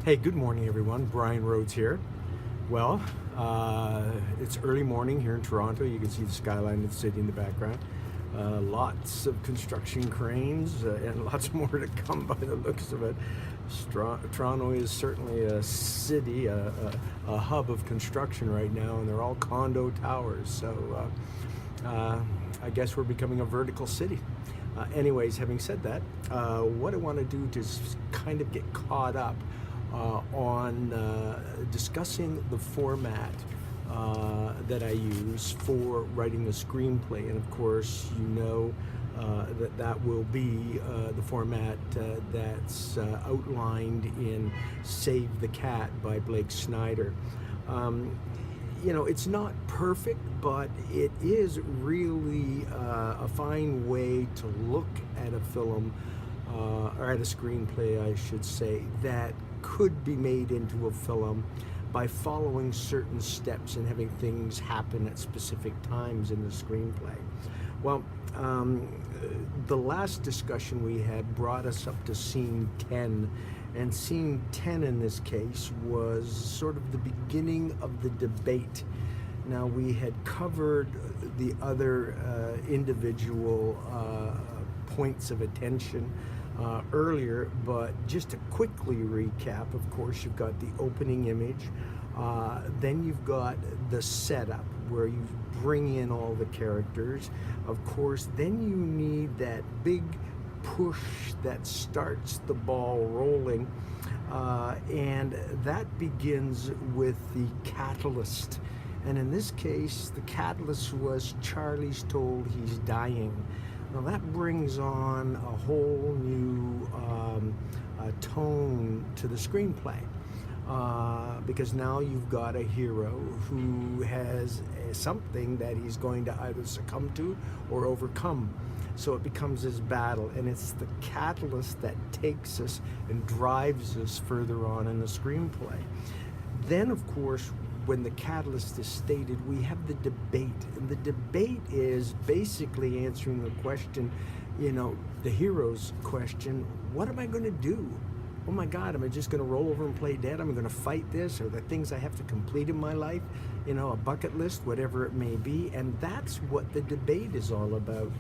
Hey, good morning, everyone. Brian Rhodes here. Well, it's early morning here in Toronto. You can see the skyline of the city in the background. Lots of construction cranes and lots more to come by the looks of it. Toronto is certainly a city, a hub of construction right now, and they're all condo towers. So I guess we're becoming a vertical city. Anyways, having said that, what I want to do is kind of get caught up on discussing the format that I use for writing a screenplay. And of course, you know that will be the format that's outlined in Save the Cat by Blake Snyder. You know, it's not perfect, but it is really a fine way to look at a film, or at a screenplay, I should say, that could be made into a film by following certain steps and having things happen at specific times in the screenplay. Well, the last discussion we had brought us up to scene 10, and scene 10 in this case was sort of the beginning of the debate. Now, we had covered the other individual points of attention earlier, but just to quickly recap, of course, you've got the opening image, then you've got the setup where you bring in all the characters. Of course, then you need that big push that starts the ball rolling, and that begins with the catalyst. And in this case, the catalyst was Charlie's told he's dying. Now that brings on a whole new tone to the screenplay, because now you've got a hero who has something that he's going to either succumb to or overcome. So it becomes this battle, and it's the catalyst that takes us and drives us further on in the screenplay. Then, of course, when the catalyst is stated, we have the debate. And the debate is basically answering the question, you know, the hero's question, what am I going to do? Oh my God, am I just going to roll over and play dead? Am I going to fight this? Or the things I have to complete in my life? You know, a bucket list, whatever it may be. And that's what the debate is all about.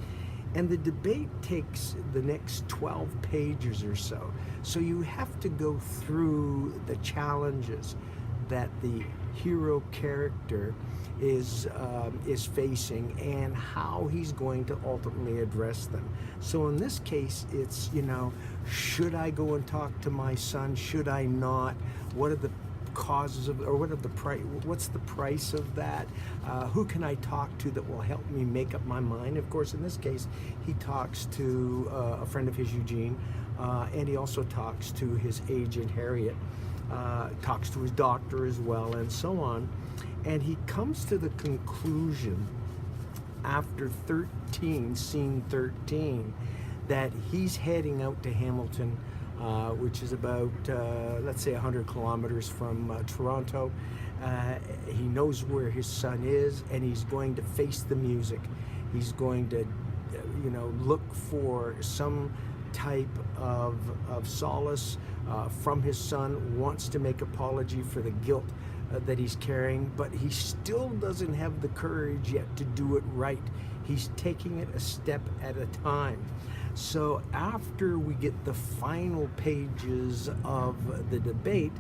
And the debate takes the next 12 pages or so. So you have to go through the challenges that the hero character is facing and how he's going to ultimately address them. So in this case, it's, you know, should I go and talk to my son? Should I not? What are the causes of, or what's the price of that? Who can I talk to that will help me make up my mind? Of course, in this case, he talks to a friend of his, Eugene, and he also talks to his agent, Harriet. Talks to his doctor as well, and so on. And he comes to the conclusion after scene 13, that he's heading out to Hamilton, which is about, let's say, 100 kilometers from Toronto. He knows where his son is, and he's going to face the music. He's going to, you know, look for some type of solace from his son, wants to make apology for the guilt that he's carrying, but he still doesn't have the courage yet to do it right. He's taking it a step at a time. So after we get the final pages of the debate,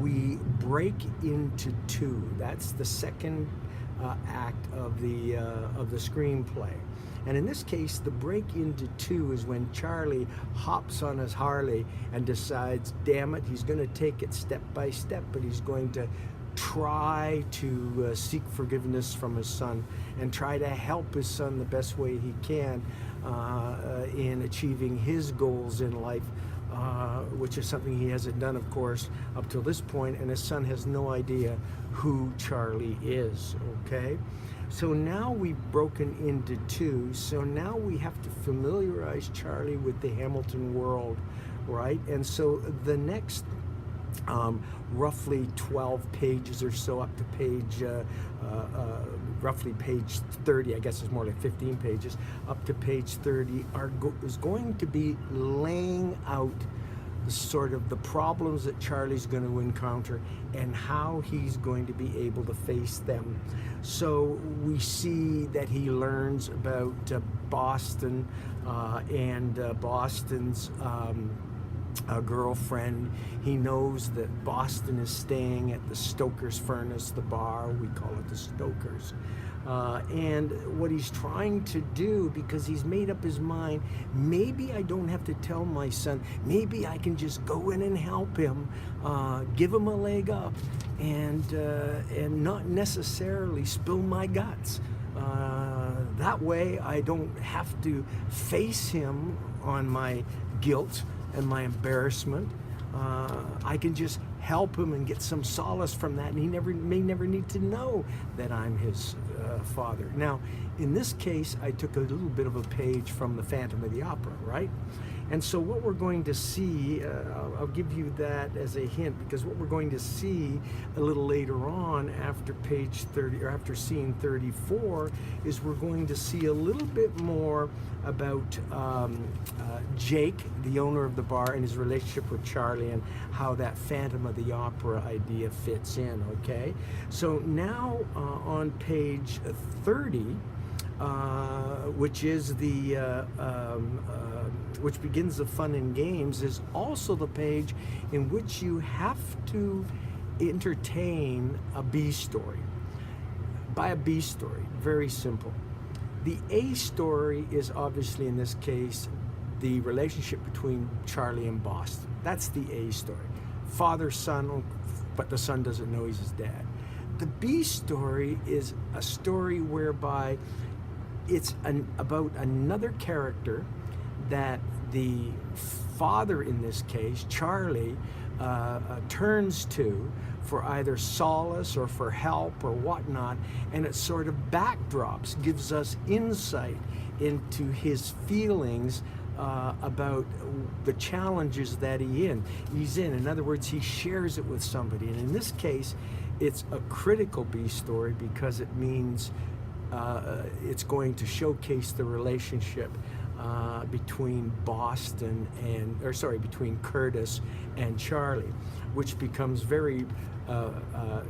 we break into two. That's the second act of the screenplay. And in this case, the break into two is when Charlie hops on his Harley and decides, damn it, he's going to take it step by step, but he's going to try to seek forgiveness from his son and try to help his son the best way he can in achieving his goals in life, which is something he hasn't done, of course, up till this point, and his son has no idea who Charlie is, okay? So now we've broken into two, so now we have to familiarize Charlie with the Hamilton world, right? And so the next roughly 12 pages or so, up to page, roughly page 30, I guess it's more like 15 pages, up to page 30, is going to be laying out sort of the problems that Charlie's going to encounter and how he's going to be able to face them. So we see that he learns about Boston and Boston's girlfriend. He knows that Boston is staying at the Stoker's Furnace, the bar, we call it the Stoker's. And what he's trying to do, because he's made up his mind, maybe I don't have to tell my son, maybe I can just go in and help him, give him a leg up, and not necessarily spill my guts. That way I don't have to face him on my guilt and my embarrassment. I can just help him and get some solace from that, and he may never need to know that I'm his father. Now, in this case, I took a little bit of a page from the Phantom of the Opera, right? And so what we're going to see, I'll give you that as a hint, because what we're going to see a little later on after page 30, or after scene 34, is we're going to see a little bit more about Jake, the owner of the bar, and his relationship with Charlie, and how that Phantom of the Opera idea fits in, okay? So now on page 30, which is the which begins the fun and games, is also the page in which you have to entertain a B story. By a B story, very simple. The A story is obviously, in this case, the relationship between Charlie and Boston. That's the A story. Father, son, but the son doesn't know he's his dad. The B story is a story whereby it's about another character that the father, in this case, Charlie, turns to for either solace or for help or whatnot, and it sort of backdrops, gives us insight into his feelings about the challenges that he's in. In other words, he shares it with somebody, and in this case, it's a critical B story because it means it's going to showcase the relationship between between Curtis and Charlie, which becomes very,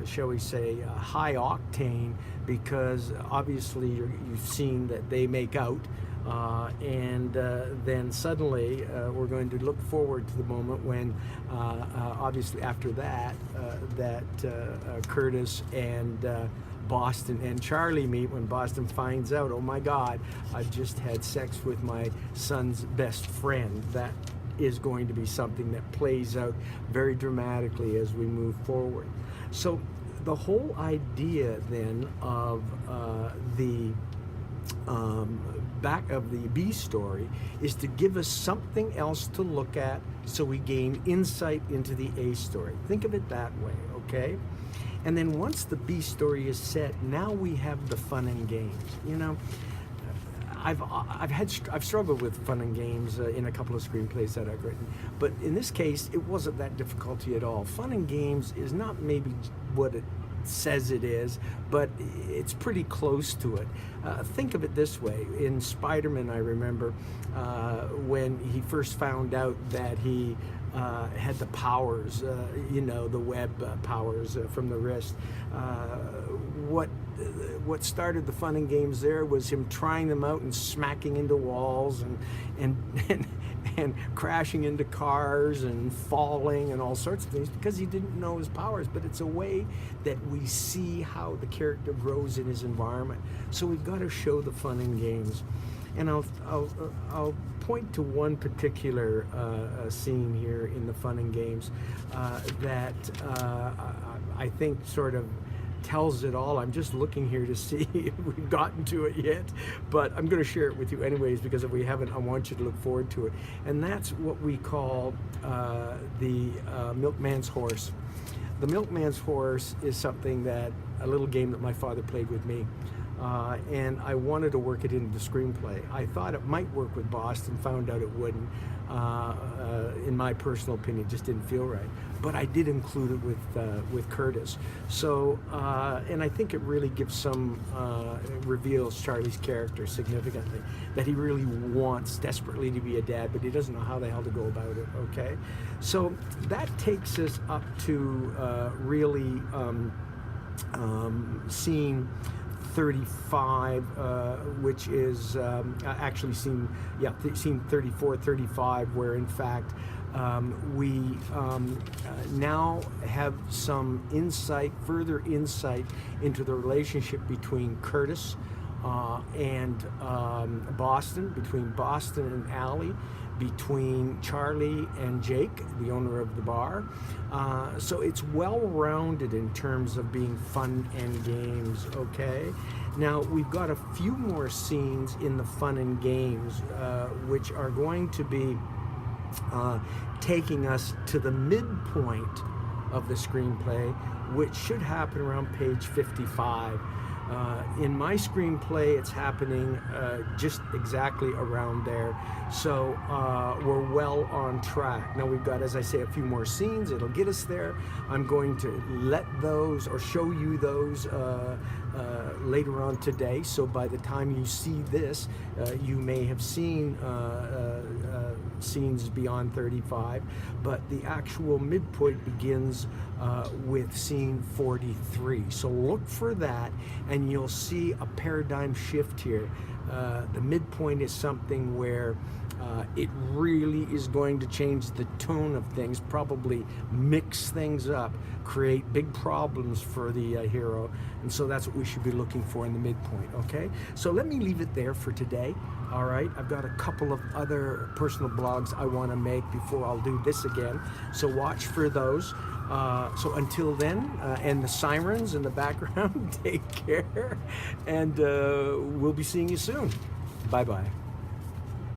shall we say, high octane, because obviously you've seen that they make out, and then suddenly we're going to look forward to the moment when, obviously after that, Curtis and Boston and Charlie meet, when Boston finds out, oh my God, I've just had sex with my son's best friend. That is going to be something that plays out very dramatically as we move forward. So the whole idea then of the back of the B story is to give us something else to look at, so we gain insight into the A story. Think of it that way, okay? And then once the B story is set, now we have the fun and games. You know, I've struggled with fun and games in a couple of screenplays that I've written, but in this case, it wasn't that difficulty at all. Fun and games is not maybe what it says it is, but it's pretty close to it. Think of it this way. In Spider-Man, I remember when he first found out that he had the powers, the web powers from the wrist. What started the fun and games there was him trying them out and smacking into walls and crashing into cars and falling and all sorts of things, because he didn't know his powers. But it's a way that we see how the character grows in his environment. So we've got to show the fun and games. And I'll point to one particular scene here in the fun and games that I think sort of tells it all. I'm just looking here to see if we've gotten to it yet, but I'm going to share it with you anyways, because if we haven't, I want you to look forward to it. And that's what we call the Milkman's Horse. The Milkman's Horse is something that, a little game that my father played with me. and I wanted to work it into the screenplay. I thought it might work with Boston, found out it wouldn't. In my personal opinion, it just didn't feel right. But I did include it with Curtis. So, and I think it really gives some, reveals Charlie's character significantly, that he really wants desperately to be a dad, but he doesn't know how the hell to go about it, okay? So that takes us up to really scene 35, which is actually scene 34, 35, where in fact we now have some insight, further insight into the relationship between Curtis and Boston, between Boston and Allie, between Charlie and Jake, the owner of the bar. So it's well-rounded in terms of being fun and games, okay? Now, we've got a few more scenes in the fun and games, which are going to be taking us to the midpoint of the screenplay, which should happen around page 55. In my screenplay, it's happening just exactly around there. So we're well on track. Now we've got, as I say, a few more scenes. It'll get us there. I'm going to let those or show you those later on today. So by the time you see this, you may have seen scenes beyond 35, but the actual midpoint begins with scene 43. So look for that, and you'll see a paradigm shift here. The midpoint is something where it really is going to change the tone of things, probably mix things up, create big problems for the hero, and so that's what we should be looking for in the midpoint, okay? So let me leave it there for today, all right? I've got a couple of other personal blogs I want to make before I'll do this again, so watch for those. So until then, and the sirens in the background, take care, and we'll be seeing you soon. Bye-bye.